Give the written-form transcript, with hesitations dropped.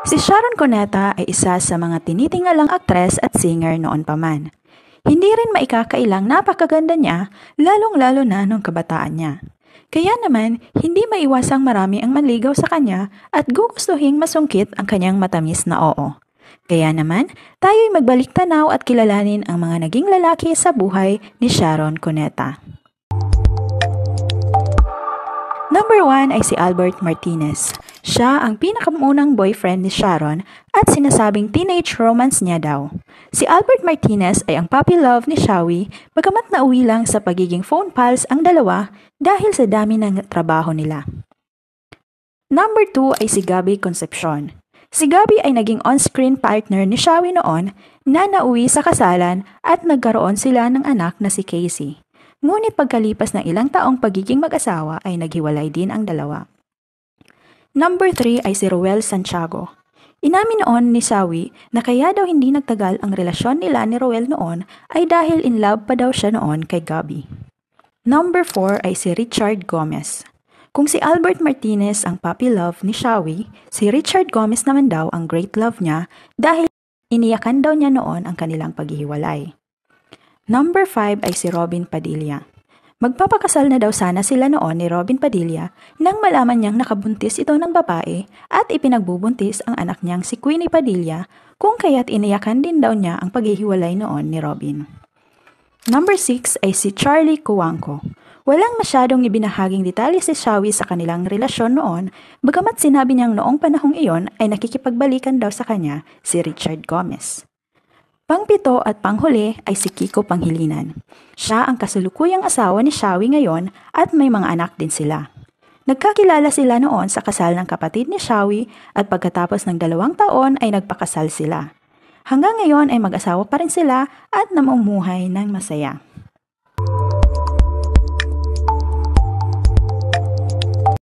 Si Sharon Cuneta ay isa sa mga tinitingalang aktres at singer noon pa man. Hindi rin maikakailang napakaganda niya, lalong-lalo na nung kabataan niya. Kaya naman, hindi maiwasang marami ang manligaw sa kanya at gugustuhing masungkit ang kanyang matamis na oo. Kaya naman, tayo'y magbalik tanaw at kilalanin ang mga naging lalaki sa buhay ni Sharon Cuneta. Number 1 ay si Albert Martinez. Siya ang pinakamunang boyfriend ni Sharon at sinasabing teenage romance niya daw. Si Albert Martinez ay ang puppy love ni Shawi, bagamat nauwi lang sa pagiging phone pals ang dalawa dahil sa dami ng trabaho nila. Number 2 ay si Gabby Concepcion. Si Gabby ay naging on-screen partner ni Shawi noon na nauwi sa kasalan at nagkaroon sila ng anak na si Casey. Ngunit pagkalipas ng ilang taong pagiging mag-asawa ay naghiwalay din ang dalawa. Number 3 ay si Roel Santiago. Inamin noon ni Shawi na kaya daw hindi nagtagal ang relasyon nila ni Roel noon ay dahil in love pa daw siya noon kay Gabby. Number 4 ay si Richard Gomez. Kung si Albert Martinez ang puppy love ni Shawi, si Richard Gomez naman daw ang great love niya dahil iniyakan daw niya noon ang kanilang paghihiwalay. Number 5 ay si Robin Padilla. Magpapakasal na daw sana sila noon ni Robin Padilla nang malaman niyang nakabuntis ito ng babae at ipinagbubuntis ang anak niyang si Queenie Padilla kung kaya't iniyakan din daw niya ang paghihiwalay noon ni Robin. Number 6 ay si Charlie Cuangco. Walang masyadong ibinahaging detalye si Shawi sa kanilang relasyon noon, bagamat sinabi niyang noong panahong iyon ay nakikipagbalikan daw sa kanya si Richard Gomez. Pangpito at panghuli ay si Kiko Panghilinan. Siya ang kasalukuyang asawa ni Shawi ngayon at may mga anak din sila. Nagkakilala sila noon sa kasal ng kapatid ni Shawi at pagkatapos ng 2 taon ay nagpakasal sila. Hanggang ngayon ay mag-asawa pa rin sila at namumuhay ng masaya.